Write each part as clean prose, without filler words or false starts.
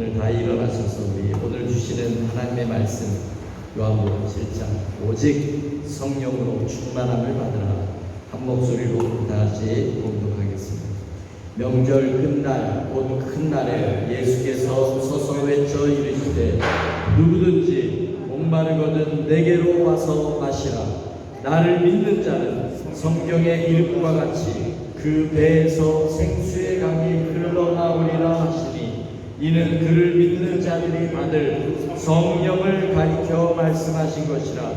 오늘 다 일어나셔서 우리 오늘 주시는 하나님의 말씀 요한복음 7장 오직 성령으로 충만함을 받으라 한 목소리로 다시 공독하겠습니다. 명절 끝날 곧 큰 날에 예수께서 서서 외쳐 이르시되 누구든지 목마르거든 내게로 와서 마시라. 나를 믿는 자는 성경에 이른 바 같이 그 배에서 생수의 강이 흘러나오리라 하시니 이는 그를 믿는 자들이 받을 성령을 가리켜 말씀하신 것이라.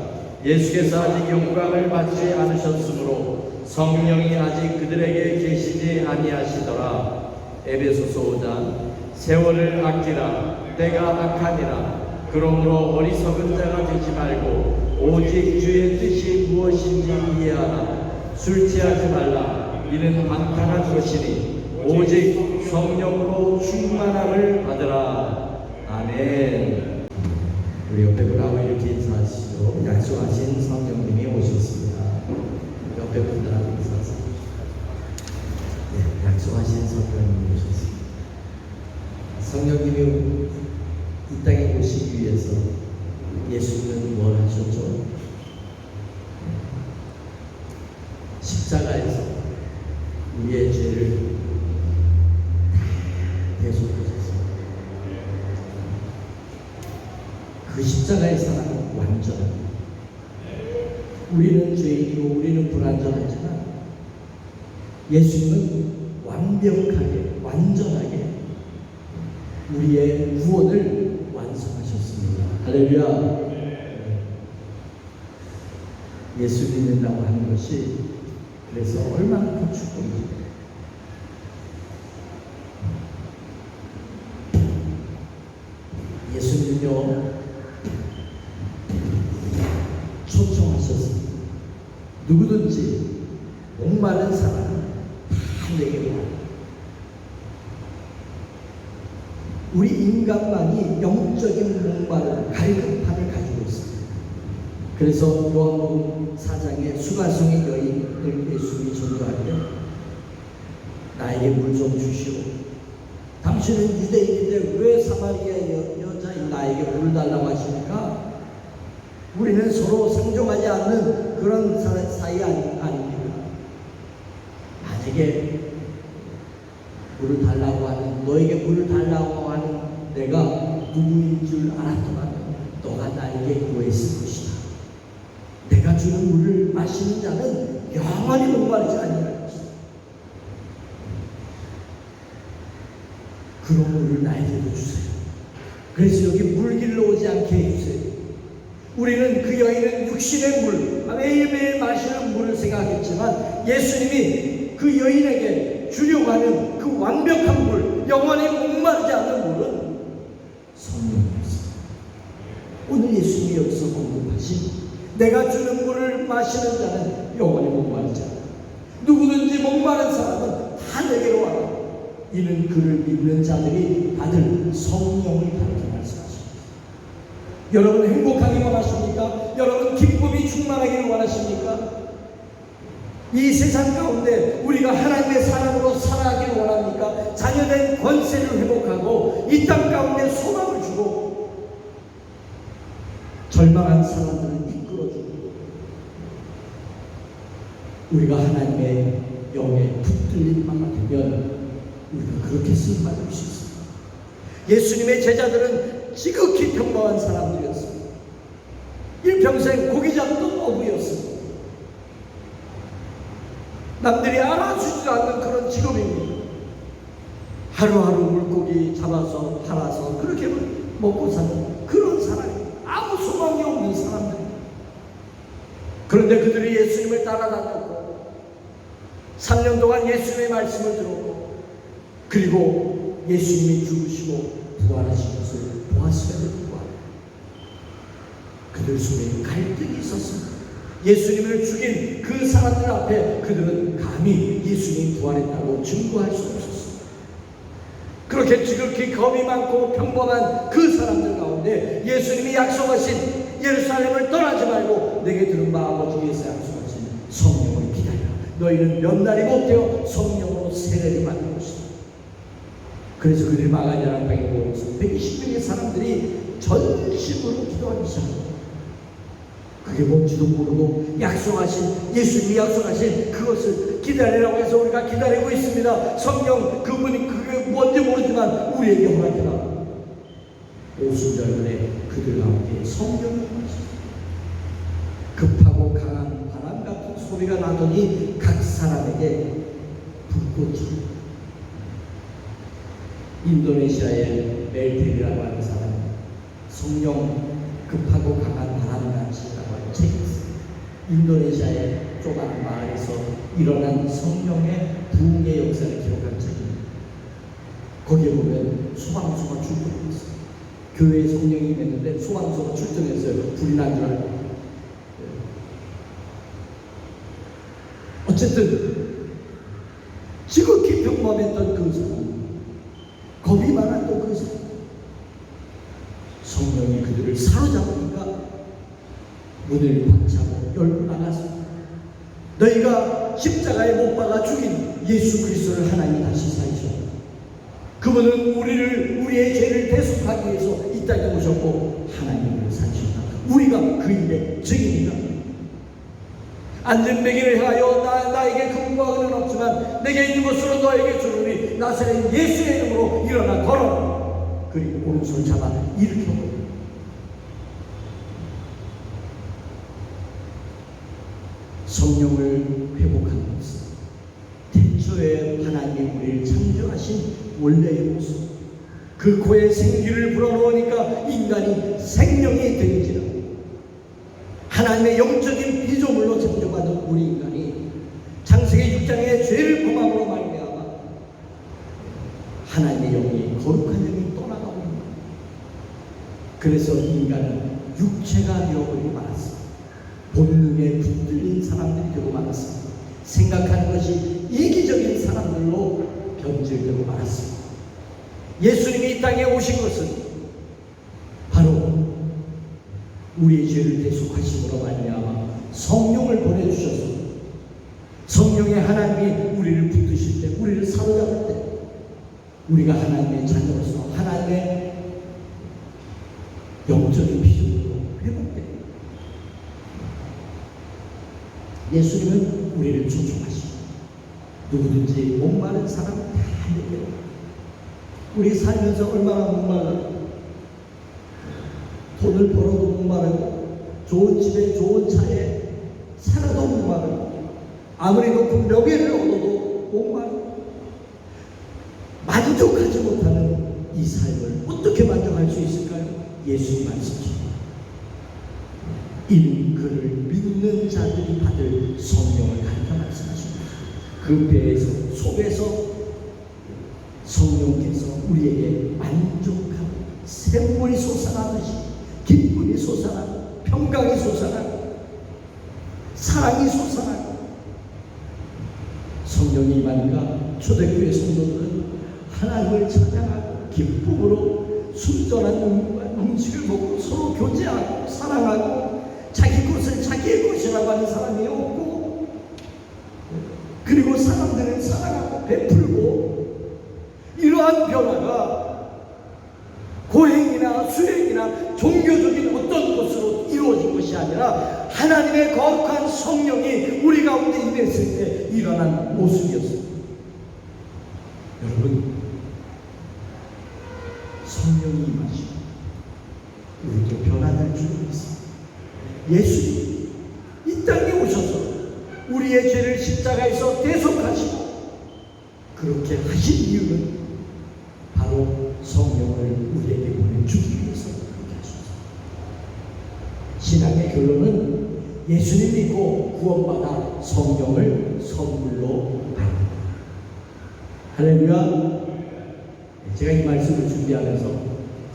예수께서 아직 영광을 받지 않으셨으므로 성령이 아직 그들에게 계시지 아니하시더라. 에베소서 5장 세월을 아끼라. 때가 악하니라. 그러므로 어리석은 자가 되지 말고 오직 주의 뜻이 무엇인지 이해하라. 술 취하지 말라. 이는 방탕한 것이니 오직 성령으로 충만함을 받으라. 아멘. 우리 옆에 분하고 이렇게 인사하시죠. 약속하신 성령님이 오셨습니다. 옆에 분들하고 인사하세요. 네, 약속하신 성령님이 오셨습니다. 성령님이 이 땅에 오시기 위해서 예수님은 뭘 하셨죠? 십자가에서 우리의 죄를 대속하셨습니다. 그 십자가의 사랑은 완전합니다. 우리는 죄인이고 우리는 불완전하지만 예수님은 완벽하게 완전하게 우리의 구원을 완성하셨습니다. 할렐루야. 예수 믿는다고 하는 것이 그래서 얼마나 큰 축복입니다. 예수님요 초청하셨습니다. 누구든지 목마른 사람은 다 내게로 와라. 우리 인간만이 영적인 목마른 갈급함을 가지고 있습니다. 그래서 요한복음 4장에 수가성의 여인을 예수님이 전도할 때 나에게 물 좀 주시오. 당신은 유대인인데 왜 사마리아 여자인 나에게 물을 달라고 하십니까? 우리는 서로 상종하지 않는 그런 사이 아닙니까? 만약에 물을 달라고 하는, 너에게 물을 달라고 하는 내가 누구인 줄 알았더라면 너가 나에게 구했을 것이다. 내가 주는 물을 마시는 자는 영원히 목마르지 아니할 것이다. 그런 물을 나에게도 주세요. 그래서 여기 물길로 오지 않게 해주세요. 우리는 그 여인은 육신의 물, 매일매일 마시는 물을 생각했지만 예수님이 그 여인에게 주려고 하는 그 완벽한 물, 영원히 목마르지 않는 물은 성령이었습니다. 오늘 예수님이 여기서 공급하신 내가 주는 물을 마시는 자는 영원히 목마르지 않아. 누구든지 목마른 사람은 다 내게로 와라. 이는 그를 믿는 자들이 받을 성령을 가리켜 말씀하십니다. 여러분 행복하기 원하십니까? 여러분 기쁨이 충만하기를 원하십니까? 이 세상 가운데 우리가 하나님의 사랑으로 살아가기를 원합니까? 자녀된 권세를 회복하고 이 땅 가운데 소망을 주고 절망한 사람들을 이끌어주고 우리가 하나님의 영에 붙들린 바가 되면 우리가 그렇게 쓰임받을 수 있습니다. 예수님의 제자들은 지극히 평범한 사람들이었습니다. 일평생 고기 잡던 어부였습니다. 남들이 알아주지도 않는 그런 직업입니다. 하루하루 물고기 잡아서 팔아서 그렇게 먹고 사는 그런 사람입니다. 아무 소망이 없는 사람들입니다. 그런데 그들이 예수님을 따라다녔고 3년 동안 예수님의 말씀을 들었고 그리고 예수님이 죽으시고 부활하신 것을 보았음에도 불구하고 그들 속에 갈등이 있었습니다. 예수님을 죽인 그 사람들 앞에 그들은 감히 예수님이 부활했다고 증거할 수 없었습니다. 그렇게 지극히 겁이 많고 평범한 그 사람들 가운데 예수님이 약속하신 예루살렘을 떠나지 말고 내게 들은 바 아버지 위에서 약속하신 성령을 기다려. 너희는 몇 날이 못 되어 성령으로 세례를 받는 것이다. 그래서 그들이 마가다라 땅에 모여서 120명의 사람들이 전심으로 기도하기 시작합니다. 그게 뭔지도 모르고 예수님이 약속하신 그것을 기다리라고 해서 우리가 기다리고 있습니다. 성령 그분이 그게 뭔지 모르지만 우리에게 허락해라. 오순절날에 그들 가운데 성령을 마시고 급하고 강한 바람 같은 소리가 나더니 각 사람에게 불꽃이. 인도네시아의 멜테리라고 하는 사람이 성령 급하고 강한 바람같이라고 하는 책이 있습니다. 인도네시아의 조그마한 마을에서 일어난 성령의 부흥의 역사를 기록한 책입니다. 거기에 보면 소방서가 출동했어요. 교회에 성령이 임했는데 소방서가 출동했어요. 불이 난 줄 알고. 어쨌든 지극히 평범했던 그 사람, 겁이 많았던 그 사람, 성령이 그들을 사로잡으니까 문을 박차고 열고 나갔습니다. 너희가 십자가에 못 박아 죽인 예수 그리스도를 하나님이 다시 살리셨다. 그분은 우리의 죄를 대속하기 위해서 이 땅에 오셨고 하나님을 살리셨다. 우리가 그 일의 증인이다. 안전뱅이를 향하여 나에게 금과 은은 없지만 내게 있는 것으로 너에게 주노니 나사렛 예수의 이름으로 일어나 걸어라. 그리고 오른손 잡아 일으켜버려. 성령을 회복하는 것은 태초에 하나님이 우리를 창조하신 원래의 모습, 그 코에 생기를 불어넣으니까 인간이 생명이 되지라. 하나님의 영적인 피조물로 창조받은 우리 인간이 창세기 6장의 죄를 범함으로 말미암아 하나님의 영이 거룩한 영이 떠나가고 있는 거예요. 그래서 인간은 육체가 되어버리고 말았습니다. 본능에 붙들린 사람들이 되고 말았습니다. 생각하는 것이 이기적인 사람들로 변질되고 말았습니다. 예수님이 이 땅에 오신 것은 바로 우리의 죄를 대속하심으로 말미암아 성령을 보내주셔서 성령의 하나님이 우리를 붙드실 때, 우리를 사로잡을 때 우리가 하나님의 자녀로서 하나님의 영적인 피조물로 회복됩니다. 예수님은 우리를 초청하시고 누구든지 목마른 사람은 다 내게 우리 살면서 얼마나 목말라. 돈을 벌어도 목마르고 좋은 집에 좋은 차에 살아도 목마르고 아무리 높은 명예를 얻어도 목마르고 만족하지 못하는 이 삶을 어떻게 만족할 수 있을까요? 예수님 말씀입니다. 이는 그를 믿는 자들이 받을 성령을 가르쳐 말씀하십니다. 그 배에서 속에서 성령께서 우리에게 만족하고 샘물이 솟아나듯이 기쁨이 솟아나고 평강이 솟아나고 사랑이 솟아나고 성령이 임하니까 초대교회 성도들은 하나님을 찬양하고 기쁨으로 순전한 음식을 먹고 서로 교제하고 사랑하고 자기 것을 자기의 것이라고 하는 사람이 없고 그리고 사람들을 사랑하고 베풀고 이러한 변화가 고행이나 수행이나 종교적인 어떤 것으로 이루어진 것이 아니라 하나님의 거룩한 성령이 우리 가운데 임했을 때 일어난 모습이었습니다. 여러분, 성령이 임하시고 우리도 변화될 줄 믿습니다. 예수님이 이 땅에 오셔서 우리의 죄를 십자가에서 대속하시고 그렇게 하신 이유는 바로 성령을 우리에게 보내주기 위해서 그렇게 하셨습니다. 신앙의 결론은 예수님 믿고 구원받아 성령을 선물로 받는다. 할렐루야. 제가 이 말씀을 준비하면서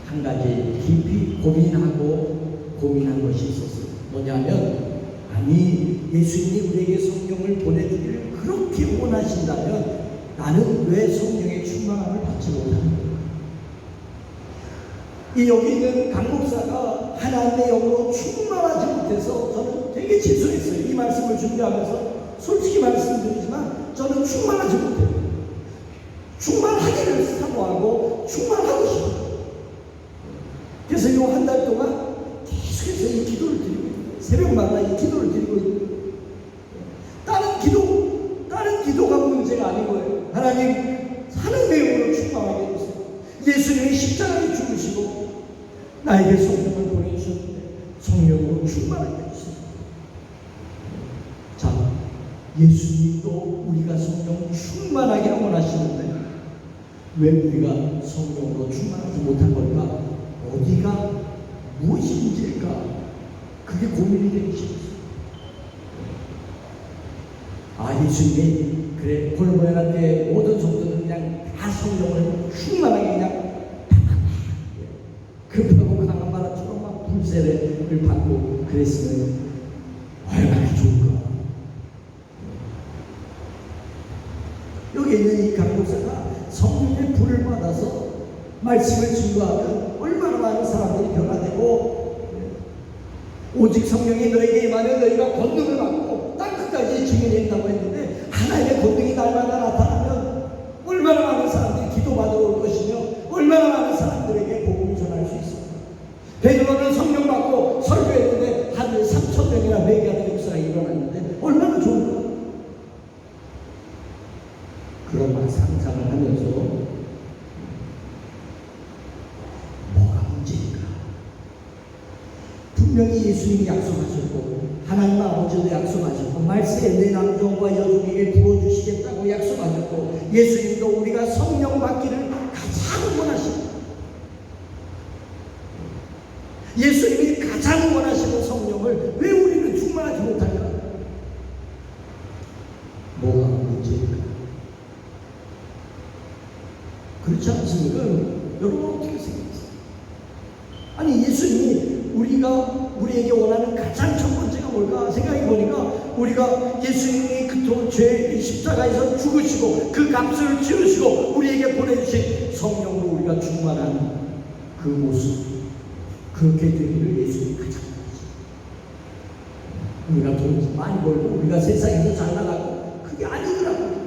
한 가지 깊이 고민한 것이 있었어요. 뭐냐면 아니 예수님이 우리에게 성령을 보내주기를 그렇게 원하신다면 나는 왜 성령의 충만함을 받지 못하는 거야? 이 여기 있는 강 목사가 하나님의 영으로 충만하지 못해서 저는 되게 죄송했어요. 이 말씀을 준비하면서 솔직히 말씀드리지만 저는 충만하지 못해요. 충만 충만하기를 사모하고 충만하고 싶어요. 그래서 이 한 달 동안 계속해서 이 기도를 드리고 있어요. 새벽마다 이 기도를 드리고 있어요. 다른 기도가 문제가 아닌 거예요. 하나님, 하나님의 영으로 충만하게 해주세요. 예수님이 십자가에 죽으시고 나에게 성령을 보내주셨는데 성령으로 충만하게 해주세요. 자, 예수님도 우리가 성령 충만하게 원하시는데 왜 우리가 성령으로 충만하지 못한 걸까? 어디가 무엇이 문제일까? 그게 고민이 되기 시작했어요. 예수님이 그래 골고야 때 모든 성도는 그냥 다 성령을 충만하게 그냥 급하고 강한 바람처럼 막 불세례를 받고 그랬으면 얼마나 좋을까. 여기 있는 이 강목사가 성령의 불을 받아서 말씀을 증거하면 얼마나 많은 사람들이 변화되고, 오직 성령이 너에게 임하면 너희가 권능을 받고 땅끝까지 증인된다고 했는데, 하나님의 권능이 날마다 나타나면 얼마나 많은 사람들이 기도받으러 올 것이며 얼마나 많은 사람들에게 복음을 전할 수 있습니다. 베드로는 성령 받고 설교했는데 하루에 3,000명이나 회개하는 역사가 일어났는데 얼마나 좋은가. 그런 상상을 하면서 뭐가 문제인가. 분명히 예수님이 약속하셨고 하나님 아버지도 약속하셨고 말세에 내 남종과 여종에게 부어주시겠다고 약속하셨고 예수님도 우리가 성령 받기를 가장 원하십니다. 예수님이 가장 원하시는 성령을 왜 우리는 충만하지 못할까? 뭐가 문제일까? 그렇지 않습니까? 여러분 어떻게 생각하세요? 아니 예수님이 우리에게 원하는 가장 첫 번째가 뭘까 생각해 보니까 우리가 예수님이 그토록 죄의 십자가에서 죽으시고 그 값을 치르시고 우리에게 보내주신 성령으로 우리가 충만한 그 모습, 그렇게 되기를 예수님이 가장 원하시죠. 우리가 돈 많이 벌고 우리가 세상에서 잘 나가고 그게 아니더라고요.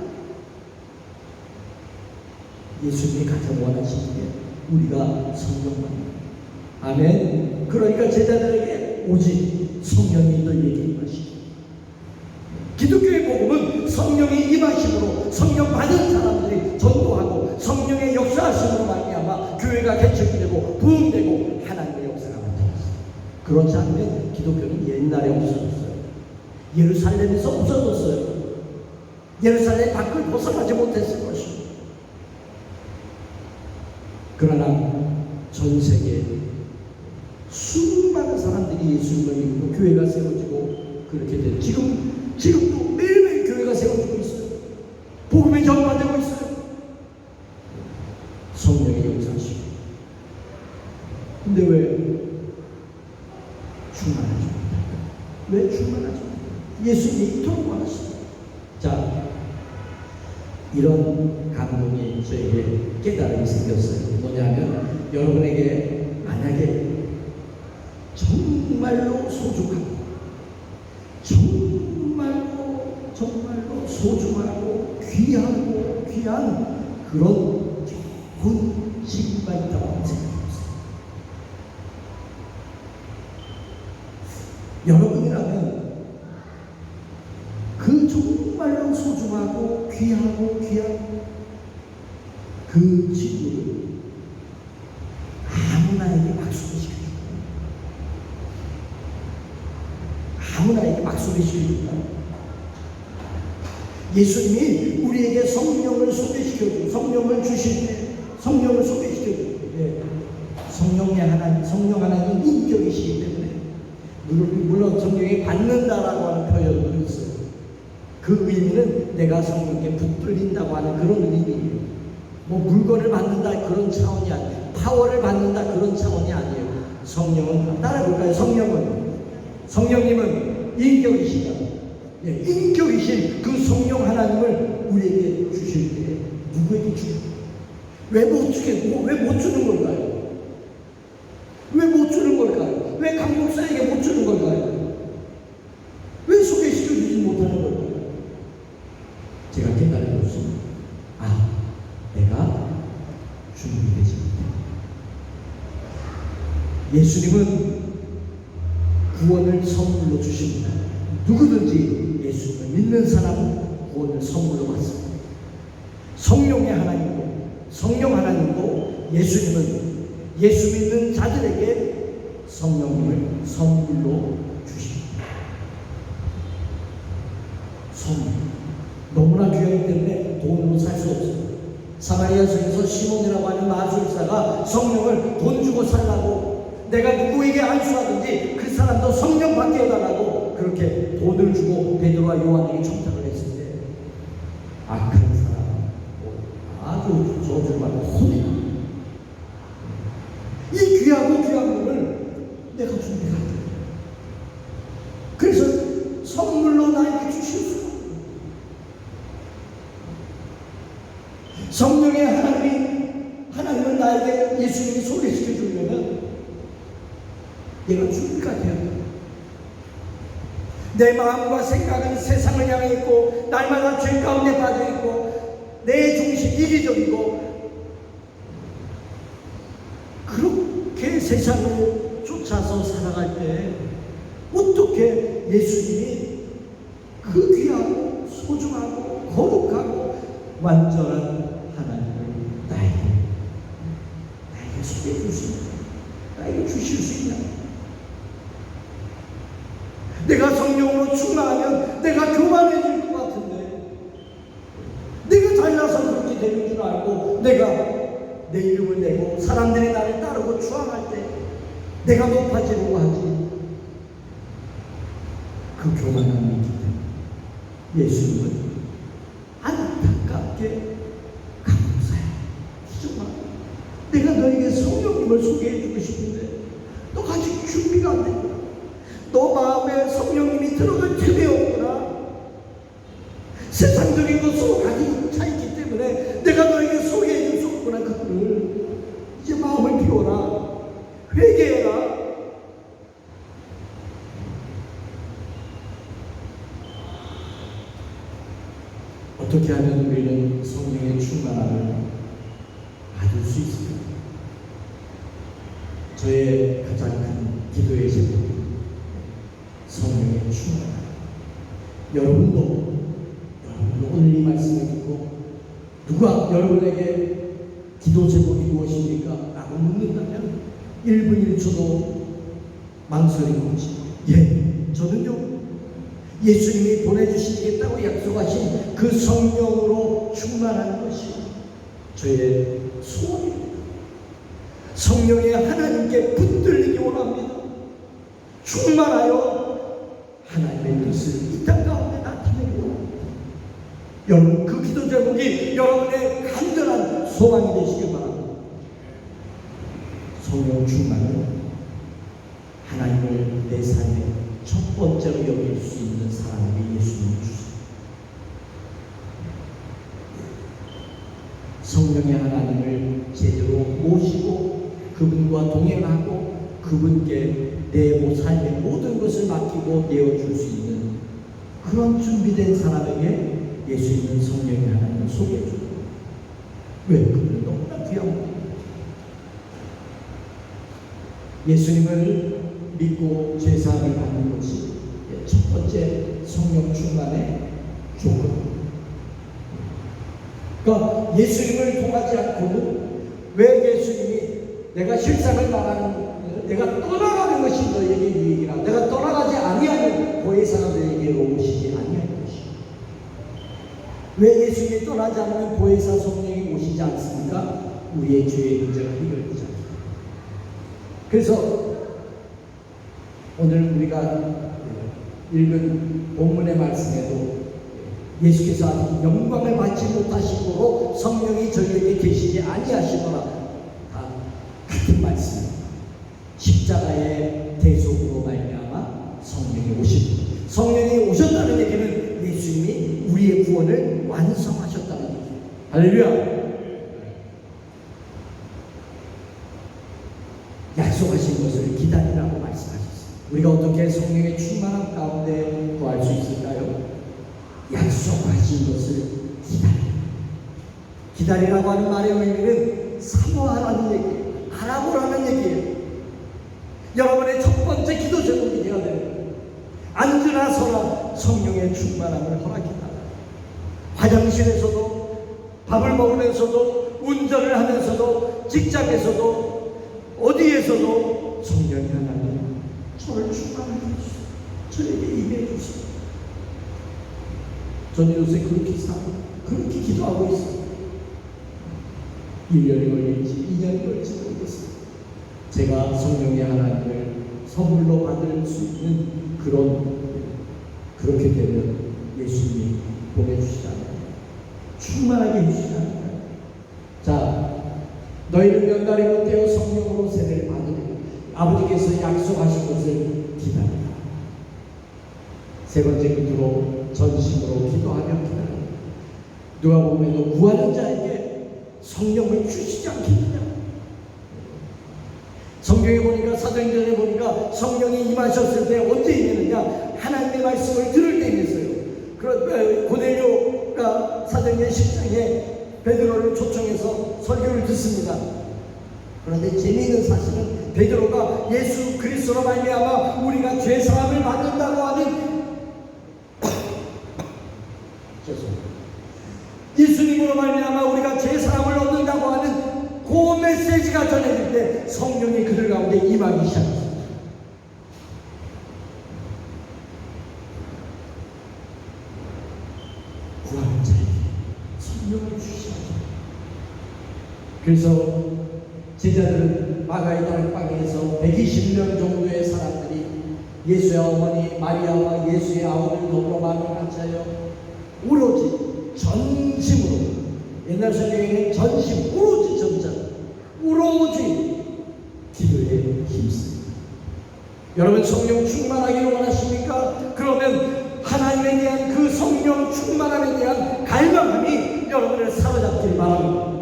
예수님이 가장 원하시는 게 우리가 성령만. 아멘. 그러니까 제자들에게 오직 성령이 너희에게 임하시고, 기독교의 복음은 성령의 임하심으로 성령 받은 사람들이 전도하고 성령의 역사하심으로 말미암아 교회가 개척이 되고 부흥되고 하나님의 역사가 나타났어요. 그렇지 않으면 기독교는 옛날에 없어졌어요. 예루살렘에서 없어졌어요. 예루살렘 밖을 벗어나지 못했을 것입니다. 그러나 전 세계에 수많은 사람들이 예수님을 믿고 교회가 세워지고 그렇게 돼요. 지금도 매일매일 교회가 세워지고 있어요. 복음이 전파되고 있어요. 성령의 역사시고. 근데 왜 충만하지 못할까? 왜 충만하지 못할까? 예수님이 이토록 원하십니다. 자, 이런 감동이 저에게 깨달음이 생겼어요. 뭐냐면 여러분에게 만약에 정말로 소중하고 정말로 소중하고 귀한 그런 좋은 친구가 있다고 생각해보세요. 여러분이라면 그 정말로 소중하고 귀한 그 친구를 아무나에게 막 소개시켜줍니다. 아무나에게 막 소개시켜줍니다. 예수님이 우리에게 성령을 소개시켜주고 성령을 주실 때 성령을 소개시켜주고 성령 하나님 인격이시기 때문에 물론 성령이 받는다라고 하는 표현도 있어요. 그 의미는 내가 성령께 붙들린다고 하는 그런 의미예요. 뭐 물건을 받는다 그런 차원이 아니에요. 파워를 받는다 그런 차원이 아니에요. 성령은 따라볼까요? 성령님은 인격이시다. 인격이신 그 성령 하나님을 우리에게 주실 때 누구에게 주는 왜 못 주는 걸까요? 왜 못 주는 걸까요? 왜 강목사에게 못 주는 걸까요? 왜 소개시켜주지 못하는 걸까요? 제가 깨달은 것은 내가 예수님은 구원을 선물로 주십니다. 누구든지 예수님을 믿는 사람은 구원을 선물로 받습니다. 성령의 하나님도, 성령 하나님도 예수님은 예수 믿는 자들에게 성령님을 선물로 주십니다. 선물. 너무나 귀하기 때문에 돈으로 살 수 없어요. 사마리아성에서 시몬이라고 하는 마술사가 성령을 돈 주고 살라고, 내가 누구에게 안수하든지 그 사람도 성령 받게 해달라고 그렇게 돈을 주고 베드로와 요한에게 청탁을 했을 때 악한 사람은 아주 저주를 받고 혼내요. 이 귀하고 귀한 분을 내가 준비한다. 그래서 선물로 나에게 주시옵소서. 성령의 하나님은 나에게 예수님이 소개시켜 주려면 내가 준비가 되어야 돼. 내 마음과 생각은 세상을 향해 있고 날마다 죄 가운데 빠져 있고 내 중심 이기적이고 그렇게 세상을 쫓아서 살아갈 때 어떻게 예수님이 그 귀하고 소중하고 거룩하고 완전한 하나님을 나에게 소개해 줄 수 있냐, 나에게 주실 수 있냐. 내가 성령으로 충만하면 내가 교만해질 것 같은데, 내가 잘나서 그렇게 되는 줄 알고 내가 내 이름을 내고 사람들이 나를 따르고 추앙할 때 내가 높아지려고 하지. 그 교만함이 있기 때문에 예수님은 안타깝게 감사해. 정말 내가 너에게 성령님을 소개해 주고 싶은데 너가 아직 준비가 안 됐구나. 너 마음에 성령님이 들어갈 틈이 없구나. 세상적인 것으로 가득 차 있기 때문에 내가 너에게 소개해 줄 수 없구나. 그거를 이제 마음을 비워라. 회개해라. 어떻게 하면 우리는 성령의 충만함을 받을 수 있을까요? 저의 가장 큰 기도의 제목은 성령의 충만함. 여러분도 오늘 이 말씀을 듣고 누가 여러분에게 기도 제목이 무엇입니까? 라고 묻는다면 1분 1초도 망설이고 저는요 예수님이 보내주시겠다고 약속하신 그 성령으로 충만하는 것이 저의 소원입니다. 성령의 하나님께 붙들리기 원합니다. 충만하여 하나님의 뜻을 이 땅 가운데 나타내기 원합니다. 여러분, 그 기도 제목이 여러분의 간절한 소망이 되시길 바랍니다. 성령 충만은 하나님을 내 삶의 첫 번째로 여길 수 있는 사람에게 예수님을 주세요. 성령의 하나님을 제대로 모시고 그분과 동행하고 그분께 내 삶의 모든 것을 맡기고 내어줄 수 있는 그런 준비된 사람에게 예수 있는 성령의 하나님을 소개해 줍니다. 왜? 그분은 너무나 귀한 분입니다. 예수님을 믿고 제사함을 받는 것이 첫 번째 성령 충만의 조건. 그러니까 예수님을 통하지 않고는, 왜 예수님이 내가 실상을 말하는, 내가 떠나가는 것이 너에게 유익이라, 내가 떠나가지 아니하면 보혜사가 너에게로 오시지 아니할 것이다. 왜 예수님이 떠나지 않으면 보혜사 성령이 오시지 않습니까? 우리의 죄의 문제가 해결되지 않습니다. 그래서 오늘 우리가 읽은 본문의 말씀에도 예수께서 아직 영광을 받지 못하시므로 성령이 저희에게 계시지 아니하시거나 다 같은 말씀. 십자가의 대속으로 말미암아 성령이 오십니다. 성령이 오셨다는 얘기는 예수님이 우리의 구원을 완성하셨다는 얘기입니다. 할렐루야. 약속하신 것을 기다리라고 말씀하셨습니다. 우리가 어떻게 성령의 충만함 가운데 구할 수 있을까요? 약속하신 것을 기다리라고 하는 말의 의미는 사모하라는 얘기예요. 알아보라는 얘기예요. 일어나서라 성령의 충만함을 허락해달라. 화장실에서도, 밥을 먹으면서도, 운전을 하면서도, 직장에서도, 어디에서도 성령이 하나님 저를 충만하게 해주세요. 저에게 임해 주세요. 저는 요새 그렇게 기도하고 있어요. 1년이 걸릴지 2년이 걸릴지 모르겠어요. 제가 성령의 하나님을 선물로 받을 수 있는 그렇게 되면 예수님이 보내주시잖아요. 충만하게 해주시잖아요. 자, 너희는 연단이 되어 성령으로 세례를 받으리라. 아버지께서 약속하신 것을 기다리라. 세 번째 기도로 전심으로 기도하며 기다리라. 누가복음에도 구하는 자에게 성령을 주시지 않겠느냐. 성경에 보니까, 사도행전에 보니까 성령이 임하셨을 때 언제 임했느냐? 하나님의 말씀을 들을 때 임했어요. 고넬료가 사도행전 10장에 베드로를 초청해서 설교를 듣습니다. 그런데 재미있는 사실은 베드로가 예수 그리스도로 말미암아 우리가 죄사함을 받는다고 하는 예수님으로 말미암아 우리가 죄사함을 얻는다고 하는 그 메시지가 전해질 때 성령이 그들 가운데 임하기 시작했습니다. 구하는 자에게 성령을 주시옵소서. 그래서 제자들은 마가의 다락방에서 120명 정도의 사람들이 예수의 어머니 마리아와 예수의 아우를 더불어 마음을 같이하여 오로지 전심으로, 옛날 성경에는 전심, 오로지 전자, 오로지 기도에 힘씁니다. 여러분 성령 충만하기를 원하십니까? 그러면 하나님에 대한 그 성령 충만함에 대한 갈망함이 여러분을 사로잡길 바랍니다.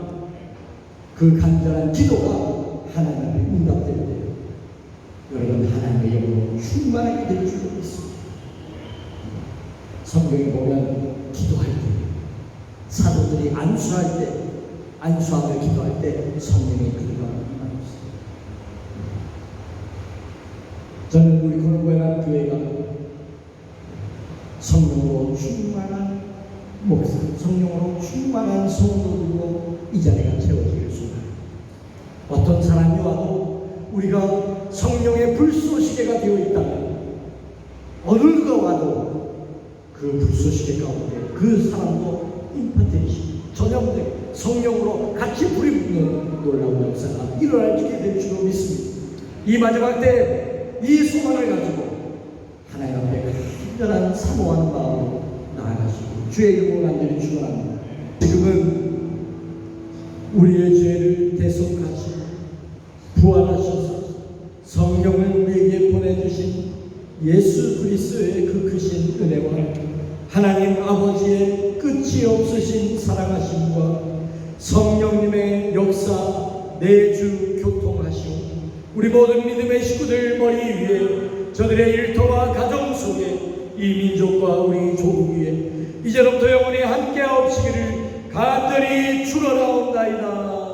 그 간절한 기도가 하나님 앞에 응답될 때 여러분 하나님의 영으로 충만하게 될 줄로 믿습니다. 성경에 보면 기도할 때, 사도들이 안수할 때, 안수하며 기도할 때 성령의 기도가 임하였습니다. 저는 우리 코로나의 교회가 성령으로 충만한 목사, 성령으로 충만한 성도들로 이 자리가 채워지길 소원합니다. 어떤 사람이 와도 우리가 성령의 불쏘시개가 되어 있다면 어느 누가 와도 그 불쏘시개 가운데 그 사람도 임파텐시, 전염된 성령으로 같이 불이 붙는 놀라운 역사가 일어나게 될 줄로 믿습니다. 이 마지막 때 이 소망을 가지고 하나님 앞에 간절한 사모하는 마음으로 나아가시고 주의 이름으로 간절히 축원합니다. 지금은 우리의 죄를 대속하시고 부활하셔서 성령을 우리에게 보내주신 예수 그리스도의 그 크신 은혜와 하나님 아버지의 끝이 없으신 사랑하심과 성령님의 역사 내주 교통하시고 우리 모든 믿음의 식구들 머리 위에, 저들의 일터와 가정 속에, 이 민족과 우리 조국 위에 이제부터 영원히 함께하옵시기를 간절히 축원하옵나이다.